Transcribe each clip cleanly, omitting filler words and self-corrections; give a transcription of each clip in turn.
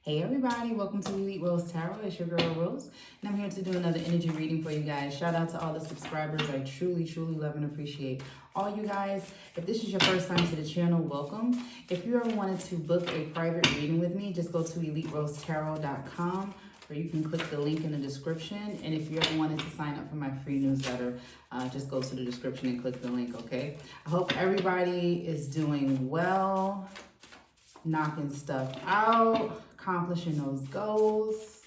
Hey everybody, welcome to Elite Rose Tarot. It's your girl Rose, and I'm here to do another energy reading for you guys. Shout out to all the subscribers. I truly love and appreciate all you guys. If this is your first time to the channel, welcome. If you ever wanted to book a private reading with me, just go to eliterosetarot.com, or you can click the link in the description. And if you ever wanted to sign up for my free newsletter, just go to the description and click the link, okay? I hope everybody is doing well, knocking stuff out, accomplishing those goals.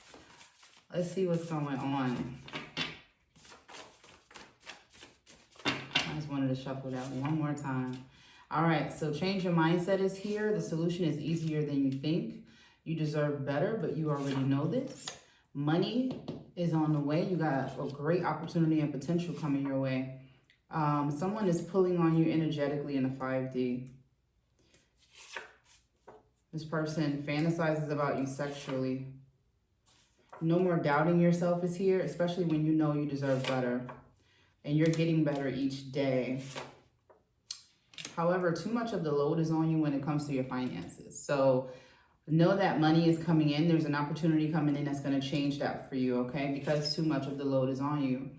Let's see what's going on. I just wanted to shuffle that one more time. All right, so change your mindset is here. The solution is easier than you think. You deserve better, but you already know this. Money is on the way. You got a great opportunity and potential coming your way. Someone is pulling on you energetically in the 5D. This person fantasizes about you sexually. No more doubting yourself is here, especially when you know you deserve better. And you're getting better each day. However, too much of the load is on you when it comes to your finances. So know that money is coming in. There's an opportunity coming in that's going to change that for you, okay? Because too much of the load is on you.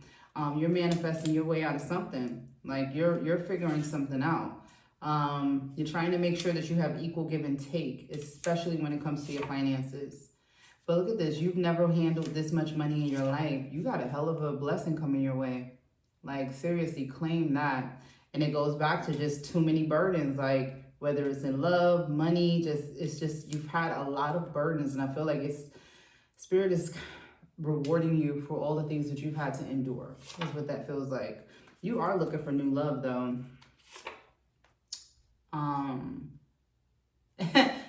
You're manifesting your way out of something. Like you're figuring something out. You're trying to make sure that you have equal give and take, especially when it comes to your finances. But look at this. You've never handled this much money in your life. You got a hell of a blessing coming your way. Like, seriously, claim that. And it goes back to just too many burdens, like whether it's in love, money, it's just you've had a lot of burdens. And I feel like Spirit is rewarding you for all the things that you've had to endure. That's what that feels like. You are looking for new love, though.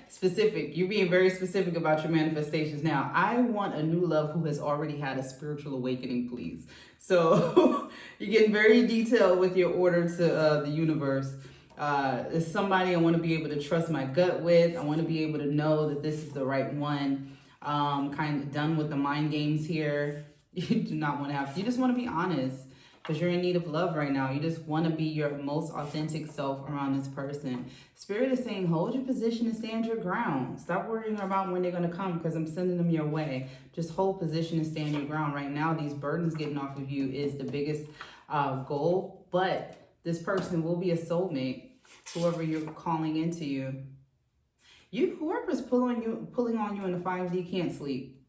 Specific. You're being very specific about your manifestations. Now, I want a new love who has already had a spiritual awakening, please. So you're getting very detailed with your order to the universe. It's somebody I want to be able to trust my gut with. I want to be able to know that this is the right one. Kind of done with the mind games here. You do not want to have, you just want to be honest. Because you're in need of love right now. You just want to be your most authentic self around this person. Spirit is saying, hold your position and stand your ground. Stop worrying about when they're going to come, because I'm sending them your way. Just hold position and stand your ground. Right now, these burdens getting off of you is the biggest goal. But this person will be a soulmate, whoever you're calling into you. Whoever's pulling on you in the 5D can't sleep.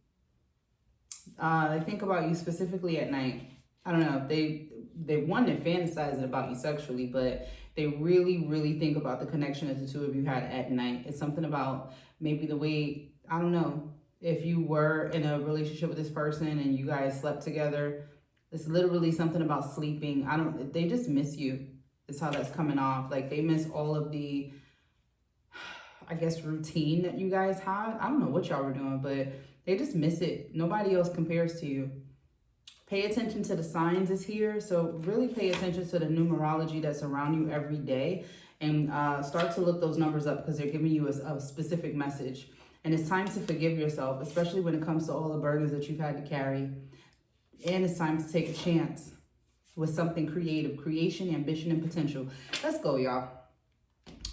They think about you specifically at night. I don't know, they want to fantasize about you sexually, but they really think about the connection that the two of you had at night. It's something about maybe the way, I don't know, if you were in a relationship with this person and you guys slept together, it's literally something about sleeping. They just miss you. Is how that's coming off. Like they miss all of the, I guess, routine that you guys had. I don't know what y'all were doing, but they just miss it. Nobody else compares to you. Pay attention to the signs is here. So really pay attention to the numerology that's around you every day, and start to look those numbers up, because they're giving you a specific message. And it's time to forgive yourself, especially when it comes to all the burdens that you've had to carry. And it's time to take a chance with something creative, creation, ambition, and potential. Let's go, y'all.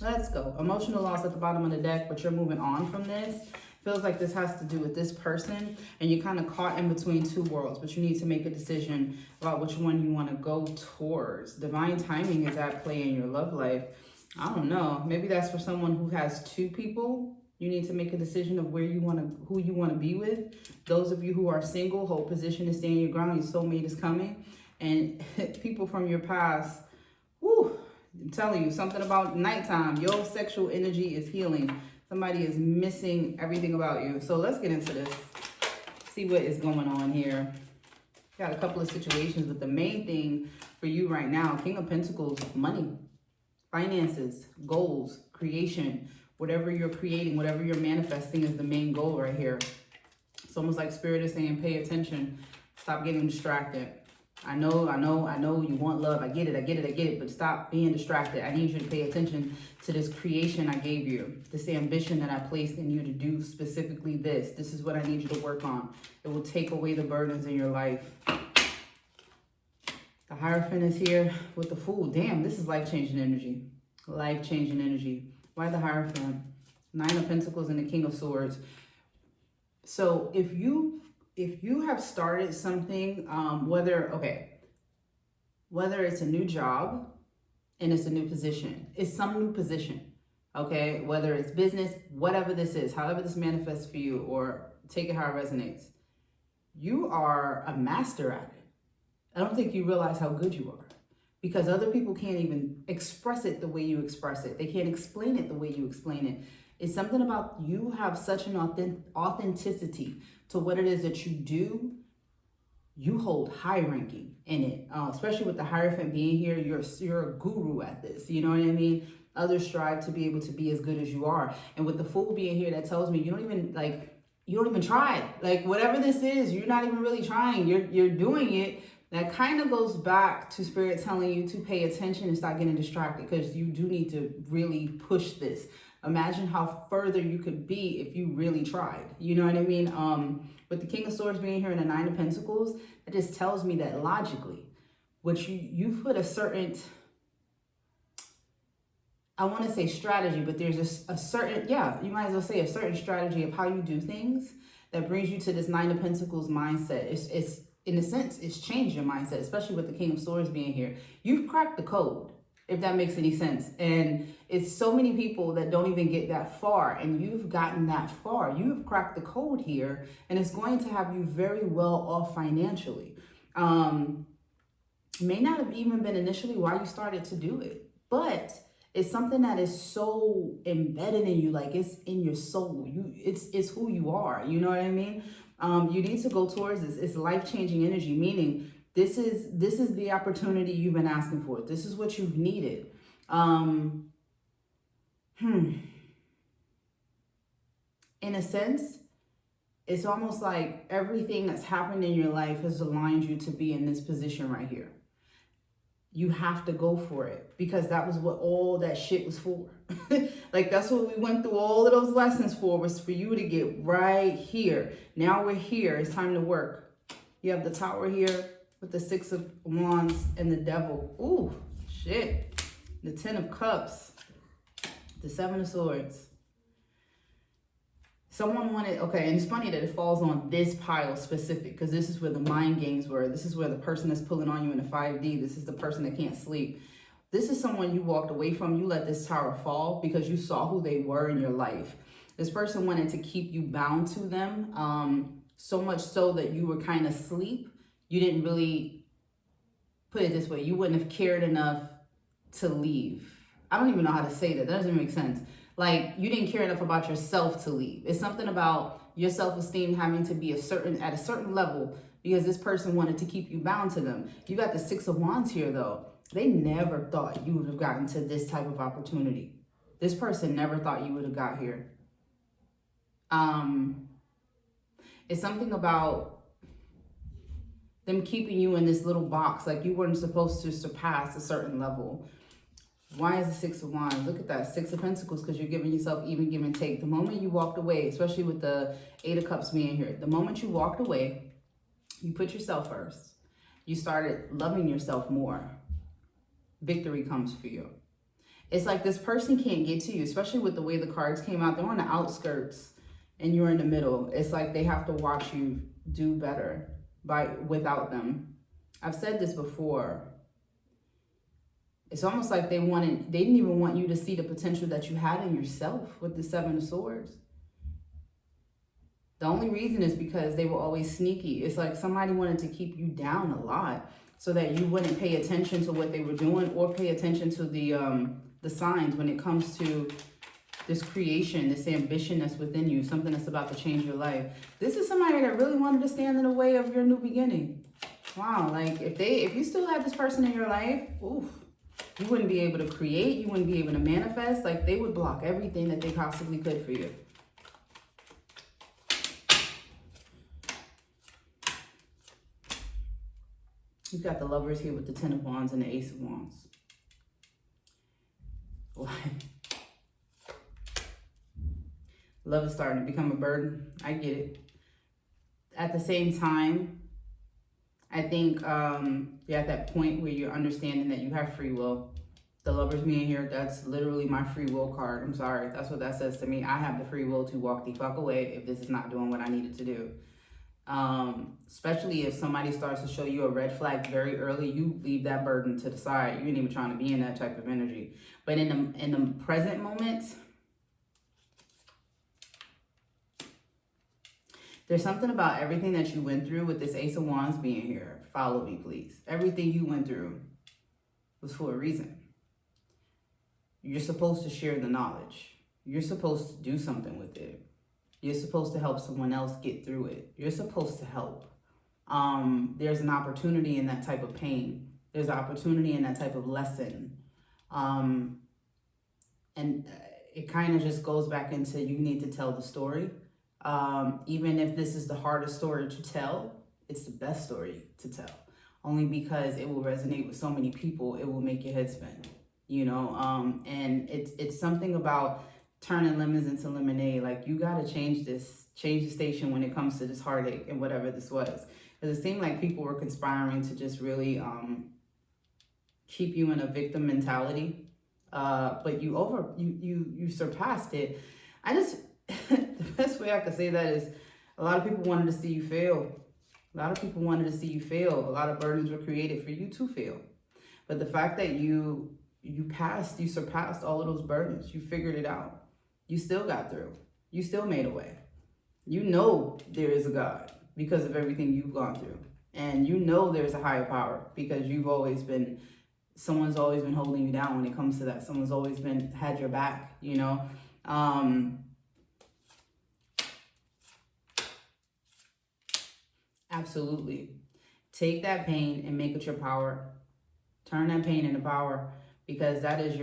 Let's go. Emotional loss at the bottom of the deck, but you're moving on from this. Feels like this has to do with this person, and you're kind of caught in between two worlds, but you need to make a decision about which one you want to go towards. Divine timing is at play in your love life. I don't know. Maybe that's for someone who has two people. You need to make a decision of who you want to be with. Those of you who are single, hold position and stand your ground. Your soulmate is coming. And people from your past, whoo, I'm telling you, something about nighttime. Your sexual energy is healing. Somebody is missing everything about you. So let's get into this. See what is going on here. Got a couple of situations, but the main thing for you right now, King of Pentacles, money, finances, goals, creation, whatever you're creating, whatever you're manifesting is the main goal right here. It's almost like Spirit is saying, pay attention. Stop getting distracted. I know you want love. I get it, but stop being distracted. I need you to pay attention to this creation I gave you, this ambition that I placed in you to do specifically this. This is what I need you to work on. It will take away the burdens in your life. The Hierophant is here with the Fool. Damn, this is life-changing energy. Life-changing energy. Why the Hierophant? 9 of Pentacles and the King of Swords. So if you have started something, whether it's a new job and it's a new position, it's some new position, okay? Whether it's business, whatever this is, however this manifests for you, or take it how it resonates, you are a master at it. I don't think you realize how good you are, because other people can't even express it the way you express it. They can't explain it the way you explain it. It's something about you have such an authenticity to what it is that you do. You hold high ranking in it, especially with the Hierophant being here. You're a guru at this. You know what I mean? Others strive to be able to be as good as you are. And with the Fool being here, that tells me you don't even try. Like, whatever this is, you're not even really trying. You're doing it. That kind of goes back to Spirit telling you to pay attention and stop getting distracted, because you do need to really push this. Imagine how further you could be if you really tried. You know what I mean? With the King of Swords being here and the Nine of Pentacles, it just tells me that logically, what you've put a certain, I want to say strategy, but there's a certain, you might as well say a certain strategy of how you do things that brings you to this Nine of Pentacles mindset. It's in a sense, it's changed your mindset, especially with the King of Swords being here. You've cracked the code, if that makes any sense. And it's so many people that don't even get that far, and you've gotten that far. You've cracked the code here, and it's going to have you very well off financially. May not have even been initially why you started to do it, but it's something that is so embedded in you, like it's in your soul. It's who you are. You know what I mean? You need to go towards this. It's life-changing energy, meaning this is the opportunity you've been asking for. This is what you've needed. In a sense, it's almost like everything that's happened in your life has aligned you to be in this position right here. You have to go for it, because that was what all that shit was for. Like, that's what we went through all of those lessons for, was for you to get right here. Now we're here. It's time to work. You have the Tower here with the Six of Wands and the Devil. Ooh, shit. The Ten of Cups. The Seven of Swords. Someone wanted, okay, and it's funny that it falls on this pile specific, because this is where the mind games were. This is where the person that's pulling on you in the 5D, this is the person that can't sleep. This is someone you walked away from. You let this tower fall because you saw who they were in your life. This person wanted to keep you bound to them, so much so that you were kind of asleep. You didn't really, put it this way, you wouldn't have cared enough to leave. I don't even know how to say that. That doesn't make sense. Like, you didn't care enough about yourself to leave. It's something about your self-esteem having to be at a certain level, because this person wanted to keep you bound to them. You got the Six of Wands here, though. They never thought you would have gotten to this type of opportunity. This person never thought you would have got here. It's something about them keeping you in this little box, like you weren't supposed to surpass a certain level. Why is the Six of Wands? Look at that, Six of Pentacles, because you're giving yourself even give and take. The moment you walked away, especially with the Eight of Cups being here, the moment you walked away, you put yourself first. You started loving yourself more. Victory comes for you. It's like this person can't get to you, especially with the way the cards came out. They're on the outskirts and you're in the middle. It's like they have to watch you do better without them. I've said this before. It's almost like they didn't even want you to see the potential that you had in yourself with the Seven of Swords. The only reason is because they were always sneaky. It's like somebody wanted to keep you down a lot so that you wouldn't pay attention to what they were doing, or pay attention to the signs when it comes to this creation, this ambition that's within you, something that's about to change your life. This is somebody that really wanted to stand in the way of your new beginning. Wow, like if you still had this person in your life, oof. You wouldn't be able to create. You wouldn't be able to manifest. Like, they would block everything that they possibly could for you. You've got the Lovers here with the Ten of Wands and the Ace of Wands. Love is starting to become a burden. I get it. At the same time, I think you're at that point where you're understanding that you have free will. The Lovers being here, that's literally my free will card. I'm sorry. That's what that says to me. I have the free will to walk the fuck away if this is not doing what I needed to do. Especially if somebody starts to show you a red flag very early, you leave that burden to the side. You ain't even trying to be in that type of energy. But in the present moment, there's something about everything that you went through with this Ace of Wands being here. Follow me, please. Everything you went through was for a reason. You're supposed to share the knowledge. You're supposed to do something with it. You're supposed to help someone else get through it. You're supposed to help. There's an opportunity in that type of pain. There's an opportunity in that type of lesson. And it kind of just goes back into you need to tell the story. Even if this is the hardest story to tell, it's the best story to tell. Only because it will resonate with so many people, it will make your head spin. You know, and it's something about turning lemons into lemonade. Like, you got to change the station when it comes to this heartache and whatever this was. Because it seemed like people were conspiring to just really keep you in a victim mentality. But you surpassed it. The best way I could say that is a lot of people wanted to see you fail. A lot of people wanted to see you fail. A lot of burdens were created for you to fail. But the fact that you surpassed all of those burdens, you figured it out. You still got through. You still made a way. You know there is a God because of everything you've gone through. And you know there's a higher power because someone's always been holding you down when it comes to that. Someone's always had your back, you know. Absolutely. Take that pain and make it your power. Turn that pain into power, because that is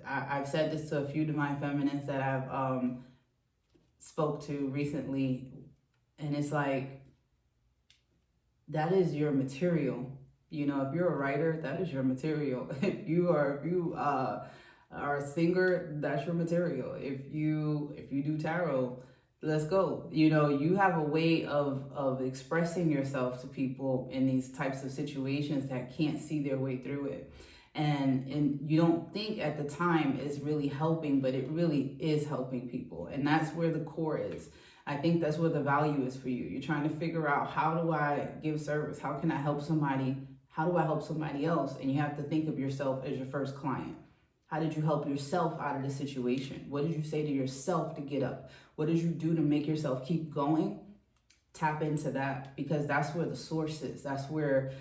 I've said this to a few divine feminines that I've spoke to recently, and it's like, that is your material. You know, if you're a writer, that is your material. If you are a singer, that's your material. If you do tarot, let's go. You know, you have a way of expressing yourself to people in these types of situations that can't see their way through it. And you don't think at the time it's really helping, but it really is helping people. And that's where the core is. I think that's where the value is for you. You're trying to figure out, how do I give service? How can I help somebody? How do I help somebody else? And you have to think of yourself as your first client. How did you help yourself out of the situation? What did you say to yourself to get up? What did you do to make yourself keep going? Tap into that, because that's where the source is. That's where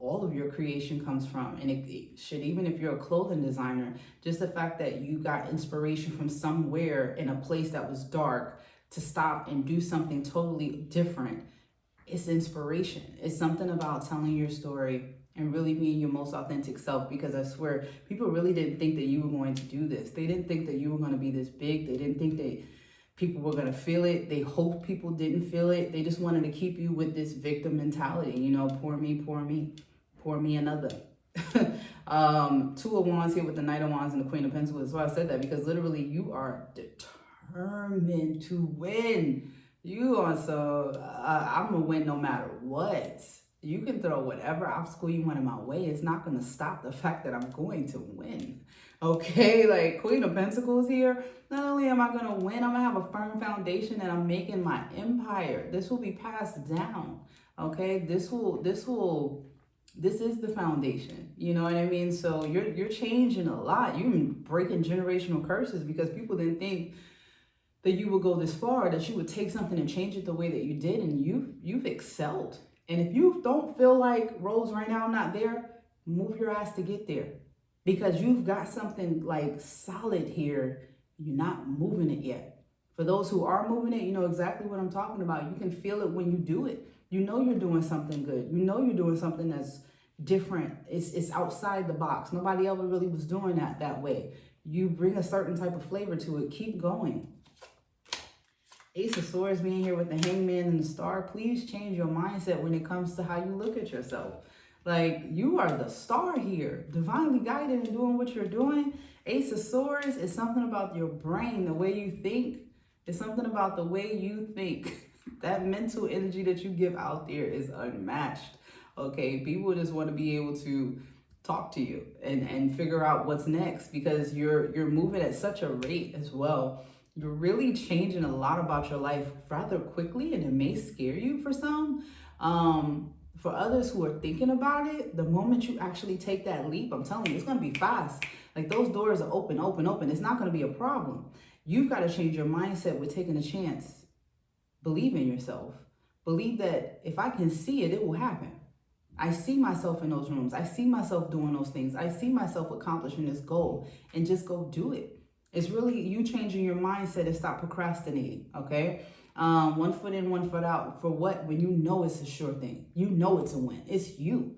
all of your creation comes from. And it should, even if you're a clothing designer, just the fact that you got inspiration from somewhere in a place that was dark to stop and do something totally different, it's inspiration. It's something about telling your story and really being your most authentic self, because I swear, people really didn't think that you were going to do this. They didn't think that you were going to be this big. They didn't think that people were going to feel it. They hoped people didn't feel it. They just wanted to keep you with this victim mentality. You know, poor me, pour me another. Two of Wands here with the Knight of Wands and the Queen of Pentacles. That's why I said that, because literally you are determined to win. You are I'm going to win no matter what. You can throw whatever obstacle you want in my way. It's not going to stop the fact that I'm going to win. Okay, like Queen of Pentacles here. Not only am I going to win, I'm going to have a firm foundation, and I'm making my empire. This will be passed down. Okay, this is the foundation. You know what I mean? So you're changing a lot. You're breaking generational curses, because people didn't think that you would go this far, that you would take something and change it the way that you did, and you've excelled. And if you don't feel like, Rose, right now I'm not there, move your ass to get there. Because you've got something like solid here. You're not moving it yet. For those who are moving it, you know exactly what I'm talking about. You can feel it when you do it. You know you're doing something good. You know you're doing something that's different. It's outside the box. Nobody ever really was doing that way. You bring a certain type of flavor to it. Keep going. Ace of Swords being here with the Hangman and the Star. Please change your mindset when it comes to how you look at yourself. Like, you are the star here, divinely guided and doing what you're doing. Ace of Swords is something about your brain, the way you think. It's something about the way you think. That mental energy that you give out there is unmatched. Okay, people just want to be able to talk to you and figure out what's next, because you're moving at such a rate as well. You're really changing a lot about your life rather quickly, and it may scare you for some. For others who are thinking about it, the moment you actually take that leap, I'm telling you, it's going to be fast. Like, those doors are open. It's not going to be a problem. You've got to change your mindset with taking a chance. Believe in yourself. Believe that if I can see it, it will happen. I see myself in those rooms. I see myself doing those things. I see myself accomplishing this goal, and just go do it. It's really you changing your mindset and stop procrastinating, okay? 1 foot in, 1 foot out. For what? When you know it's a sure thing. You know it's a win. It's you.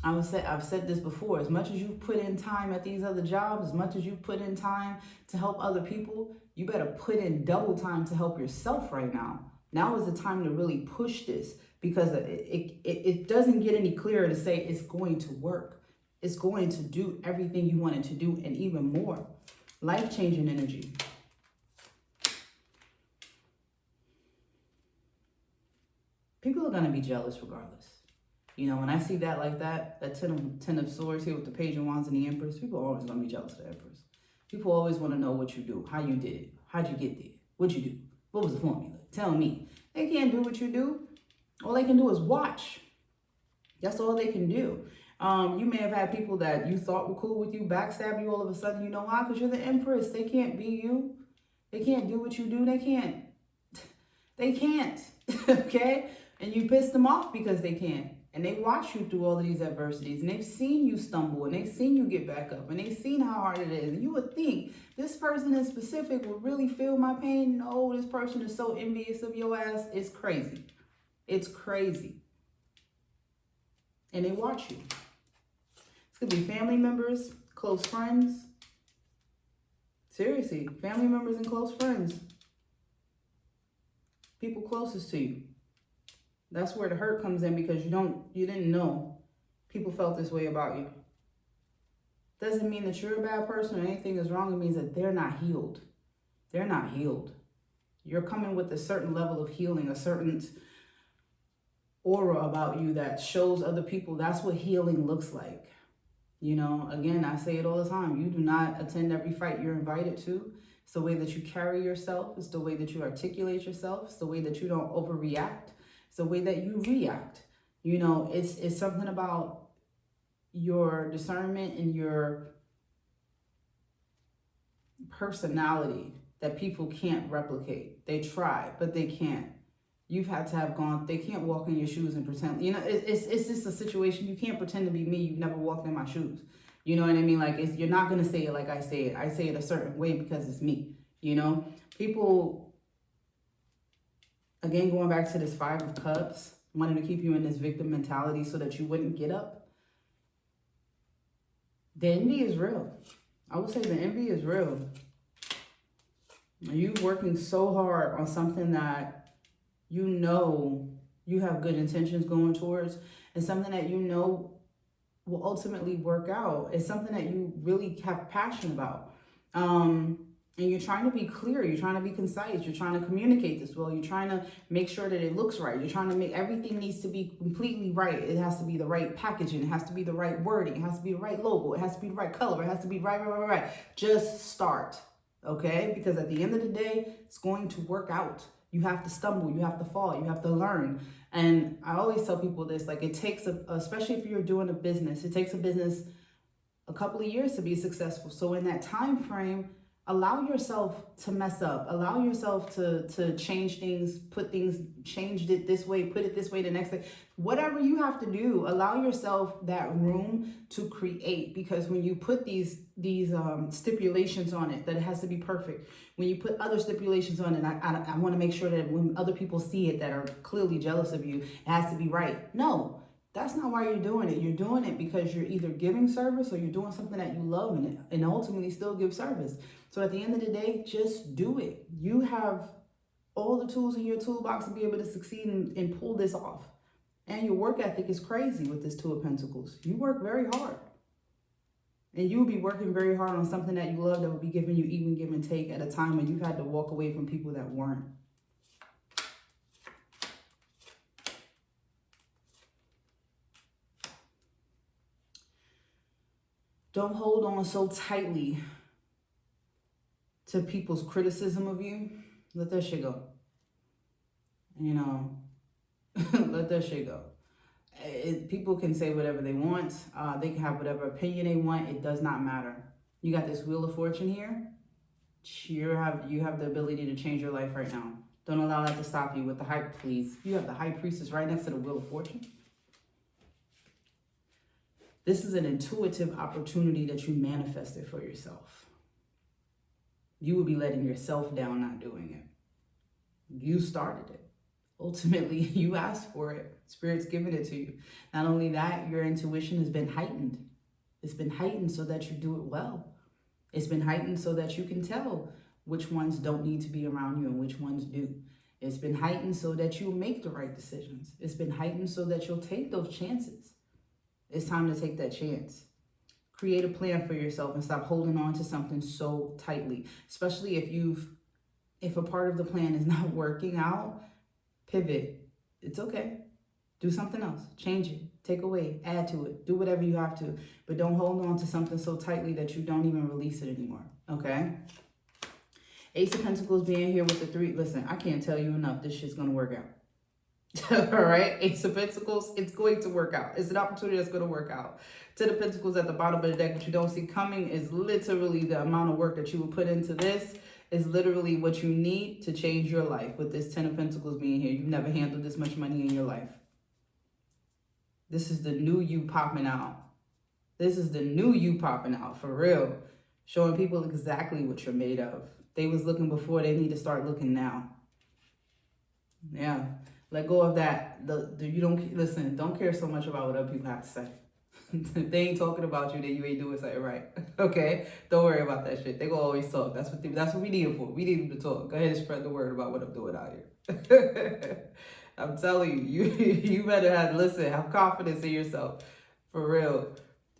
I've said this before. As much as you put in time at these other jobs, as much as you put in time to help other people, you better put in double time to help yourself right now. Now is the time to really push this, because it doesn't get any clearer to say it's going to work. It's going to do everything you want it to do and even more. Life-changing energy. People are going to be jealous regardless. You know, when I see that like that, that ten of swords here with the page of wands and the empress, people are always going to be jealous of the empress. People always want to know what you do, how you did it, how'd you get there, what'd you do, what was the formula? Tell me. They can't do what you do. All they can do is watch. That's all they can do. You may have had people that you thought were cool with you backstab you all of a sudden. You know why? Because you're the empress. They can't be you. They can't do what you do. They can't. They can't. Okay? And you piss them off because they can't. And they watch you through all of these adversities. And they've seen you stumble. And they've seen you get back up. And they've seen how hard it is. And you would think this person in specific would really feel my pain. No, this person is so envious of your ass. It's crazy. It's crazy. And they watch you. This could be family members, close friends. Seriously, family members and close friends. People closest to you. That's where the hurt comes in, because you didn't know people felt this way about you. Doesn't mean that you're a bad person or anything is wrong. It means that they're not healed. They're not healed. You're coming with a certain level of healing, a certain aura about you that shows other people that's what healing looks like. You know, again, I say it all the time. You do not attend every fight you're invited to. It's the way that you carry yourself. It's the way that you articulate yourself. It's the way that you don't overreact. It's the way that you react. You know, it's something about your discernment and your personality that people can't replicate. They try, but they can't. You've had to have gone, they can't walk in your shoes and pretend, you know, it's just a situation. You can't pretend to be me. You've never walked in my shoes. You know what I mean? Like, you're not going to say it like I say it. I say it a certain way because it's me, you know? People, again, going back to this 5 of Cups, wanting to keep you in this victim mentality so that you wouldn't get up. The envy is real. I would say the envy is real. You working so hard on something that you know you have good intentions going towards, and something that you know will ultimately work out. It's something that you really have passion about. And you're trying to be clear. You're trying to be concise. You're trying to communicate this well. You're trying to make sure that it looks right. You're trying to make everything needs to be completely right. It has to be the right packaging. It has to be the right wording. It has to be the right logo. It has to be the right color. It has to be right. Just start, okay? Because at the end of the day, it's going to work out. You have to stumble, you have to fall, you have to learn. And I always tell people this, like, it takes, especially if you're doing a business, it takes a business a couple of years to be successful. So in that time frame, allow yourself to mess up, allow yourself to change things, changed it this way, put it this way the next day. Whatever you have to do, allow yourself that room to create, because when you put these stipulations on it, that it has to be perfect. When you put other stipulations on it, I want to make sure that when other people see it that are clearly jealous of you, it has to be right. No, that's not why you're doing it. You're doing it because you're either giving service or you're doing something that you love and ultimately still give service. So at the end of the day, just do it. You have all the tools in your toolbox to be able to succeed and pull this off. And your work ethic is crazy with this 2 of Pentacles. You work very hard. And you'll be working very hard on something that you love that will be giving you even give and take at a time when you've had to walk away from people that weren't. Don't hold on so tightly to people's criticism of you. Let that shit go. You know, let that shit go. People can say whatever they want. They can have whatever opinion they want. It does not matter. You got this Wheel of Fortune here. You have the ability to change your life right now. Don't allow that to stop you with the High, please. You have the High Priestess right next to the Wheel of Fortune. This is an intuitive opportunity that you manifested for yourself. You would be letting yourself down not doing it. You started it. Ultimately, you asked for it. Spirit's given it to you. Not only that, your intuition has been heightened. It's been heightened so that you do it well. It's been heightened so that you can tell which ones don't need to be around you and which ones do. It's been heightened so that you'll make the right decisions. It's been heightened so that you'll take those chances. It's time to take that chance. Create a plan for yourself and stop holding on to something so tightly. Especially if a part of the plan is not working out, pivot. It's okay. Do something else. Change it. Take away. Add to it. Do whatever you have to. But don't hold on to something so tightly that you don't even release it anymore. Okay? Ace of Pentacles being here with the 3. Listen, I can't tell you enough. This shit's going to work out. All right? Ace of Pentacles, it's going to work out. It's an opportunity that's going to work out. 10 of Pentacles at the bottom of the deck, what you don't see coming is literally the amount of work that you will put into this. Is literally what you need to change your life with this 10 of Pentacles being here. You've never handled this much money in your life. This is the new you popping out. This is the new you popping out, for real. Showing people exactly what you're made of. They was looking before, they need to start looking now. Yeah. Let go of that. You don't, listen, don't care so much about what other people have to say. If they ain't talking about you, then you ain't doing something right. Okay? Don't worry about that shit. They gonna always talk. That's what we need them for. We need them to talk. Go ahead and spread the word about what I'm doing out here. I'm telling you, you better have confidence in yourself. For real.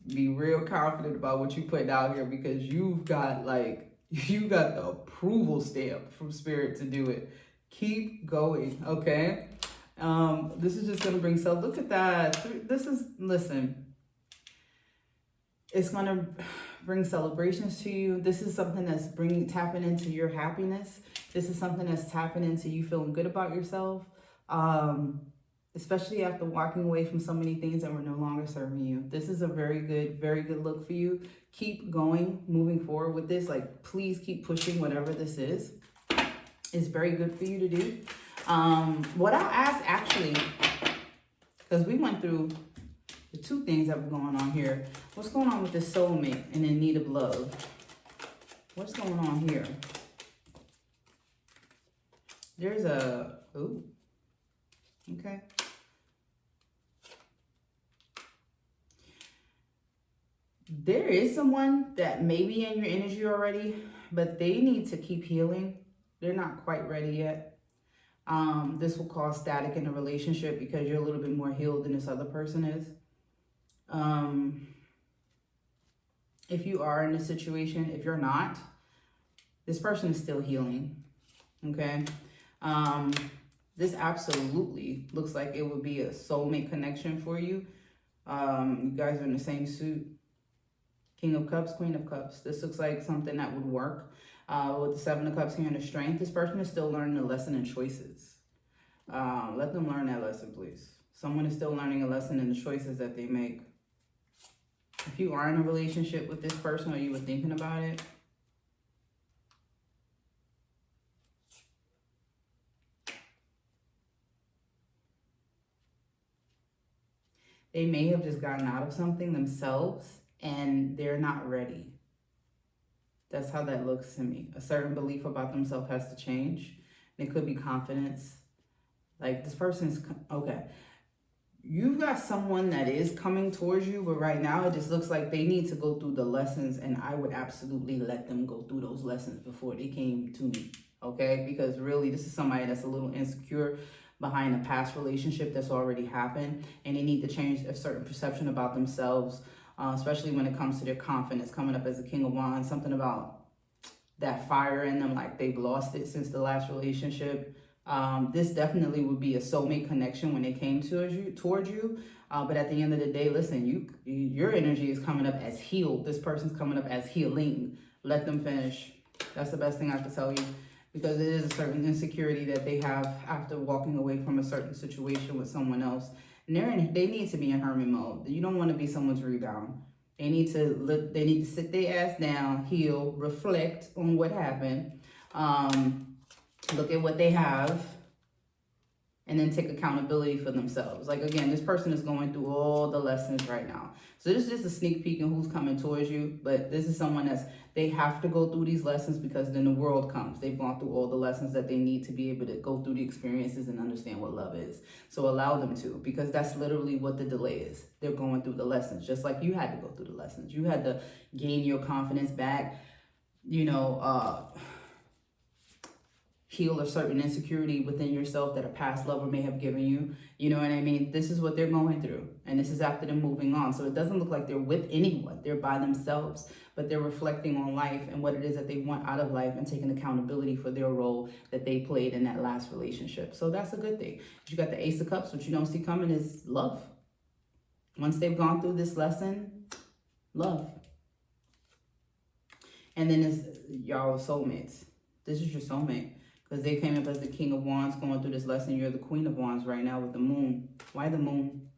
Be real confident about what you're putting out here, because you got the approval stamp from Spirit to do it. Keep going, okay? This is just gonna bring look at that. Listen. It's going to bring celebrations to you. This is something that's tapping into your happiness. This is something that's tapping into you feeling good about yourself. Especially after walking away from so many things that were no longer serving you. This is a very good look for you. Keep going, moving forward with this. Like, please keep pushing whatever this is. It's very good for you to do. What I'll ask, actually, because we went through the 2 things that were going on here. What's going on with this soulmate and in need of love? What's going on here? There's a... Ooh. Okay. There is someone that may be in your energy already, but they need to keep healing. They're not quite ready yet. This will cause static in the relationship because you're a little bit more healed than this other person is. If you are in a situation, if you're not, this person is still healing. Okay. This absolutely looks like it would be a soulmate connection for you. You guys are in the same suit. King of Cups, Queen of Cups. This looks like something that would work. With the 7 of Cups here and the Strength, this person is still learning a lesson in choices. Let them learn that lesson, please. Someone is still learning a lesson in the choices that they make. If you are in a relationship with this person or you were thinking about it, they may have just gotten out of something themselves and they're not ready. That's how that looks to me. A certain belief about themselves has to change. And it could be confidence. Like, this person's, okay. You've got someone that is coming towards you, but right now it just looks like they need to go through the lessons, and I would absolutely let them go through those lessons before they came to me, okay? Because really, this is somebody that's a little insecure behind a past relationship that's already happened, and they need to change a certain perception about themselves, especially when it comes to their confidence. Coming up as a King of Wands, something about that fire in them, like they've lost it since the last relationship. This definitely would be a soulmate connection when they came towards you. But at the end of the day, listen, your energy is coming up as healed. This person's coming up as healing. Let them finish. That's the best thing I can tell you. Because it is a certain insecurity that they have after walking away from a certain situation with someone else. And they need to be in hermit mode. You don't want to be someone's rebound. They need to sit their ass down, heal, reflect on what happened. Look at what they have, and then take accountability for themselves. Like, again, this person is going through all the lessons right now. So this is just a sneak peek in who's coming towards you. But this is someone they have to go through these lessons, because then the world comes. They've gone through all the lessons that they need to be able to go through the experiences and understand what love is. So allow them to, because that's literally what the delay is. They're going through the lessons, just like you had to go through the lessons. You had to gain your confidence back, heal a certain insecurity within yourself that a past lover may have given you. You know what I mean? This is what they're going through. And this is after them moving on. So it doesn't look like they're with anyone. They're by themselves. But they're reflecting on life and what it is that they want out of life, and taking accountability for their role that they played in that last relationship. So that's a good thing. You got the Ace of Cups. What you don't see coming is love. Once they've gone through this lesson, love. And then it's y'all soulmates. This is your soulmate. Because they came up as the King of Wands going through this lesson. You're the Queen of Wands right now with the Moon. Why the Moon?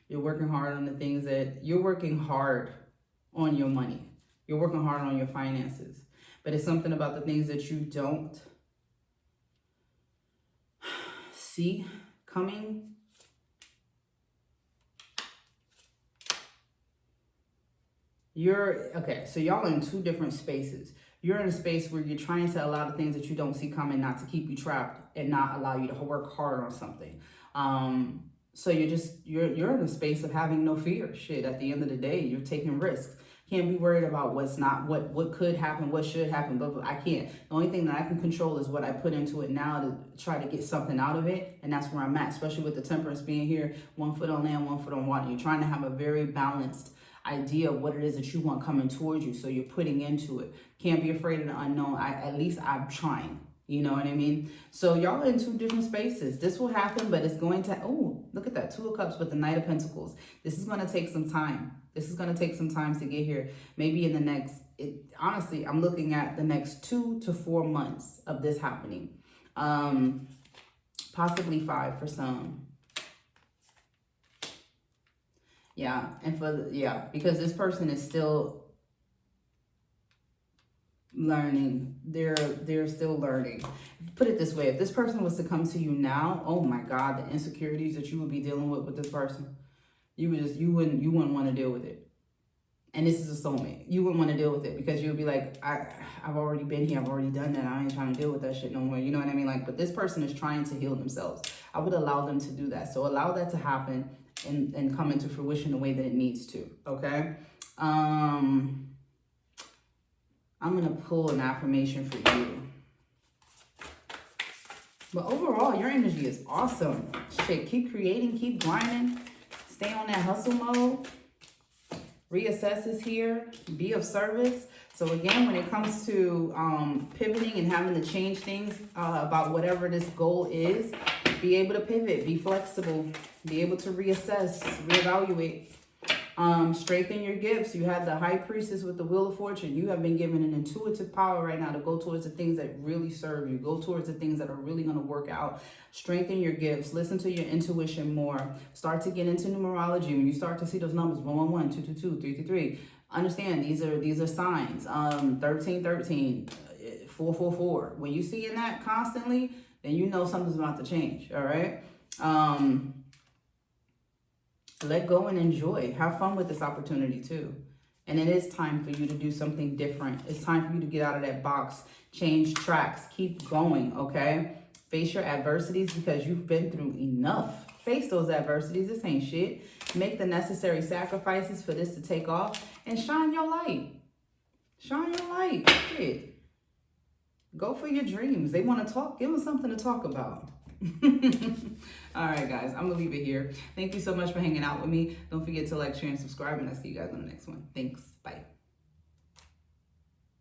You're working hard on the things you're working hard on your money. You're working hard on your finances. But it's something about the things that you don't see coming. So y'all are in two different spaces. You're in a space where you're trying to allow the things that you don't see coming not to keep you trapped and not allow you to work hard on something. So you're in a space of having no fear. Shit, at the end of the day, you're taking risks. Can't be worried about what could happen, what should happen, but I can't. The only thing that I can control is what I put into it now to try to get something out of it. And that's where I'm at, especially with the Temperance being here, 1 foot on land, 1 foot on water. You're trying to have a very balanced idea of what it is that you want coming towards you, so you're putting into it. Can't be afraid of the unknown. At least I'm trying. You know what I mean? So y'all are in two different spaces. This will happen, but it's going to, look at that, 2 of Cups with the Knight of Pentacles. This is going to take some time. This is going to take some time to get here. Maybe in the next, honestly, I'm looking at the next 2 to 4 months of this happening. Possibly 5 for some. Yeah, and because this person is still learning. They're still learning. Put it this way, if this person was to come to you now, oh my God, the insecurities that you would be dealing with this person, you wouldn't want to deal with it. And this is a soulmate. You wouldn't want to deal with it, because you would be like, I've already been here, I've already done that, I ain't trying to deal with that shit no more. You know what I mean? Like, but this person is trying to heal themselves. I would allow them to do that. So allow that to happen and come into fruition the way that it needs to. Okay. I'm gonna pull an affirmation for you. But overall, your energy is awesome. Shit, keep creating, keep grinding, stay on that hustle mode. Reassess is here, be of service. So again, when it comes to pivoting and having to change things about whatever this goal is, be able to pivot, be flexible, be able to reassess, reevaluate. Strengthen your gifts. You have the High Priestess with the Wheel of Fortune. You have been given an intuitive power right now to go towards the things that really serve you. Go towards the things that are really going to work out. Strengthen your gifts. Listen to your intuition more. Start to get into numerology. When you start to see those numbers, 111, 222, 333, understand these are signs. 1313, 444. When you see in that constantly, then you know something's about to change. All right. Let go and enjoy. Have fun with this opportunity too. And it is time for you to do something different. It's time for you to get out of that box, change tracks, keep going, okay? Face your adversities, because you've been through enough. Face those adversities. This ain't shit. Make the necessary sacrifices for this to take off, and shine your light. Shine your light. Shit. Go for your dreams. They want to talk. Give them something to talk about. All right, guys, I'm gonna leave it here. Thank you so much for hanging out with me. Don't forget to like, share, and subscribe, and I'll see you guys on the next one. Thanks. Bye.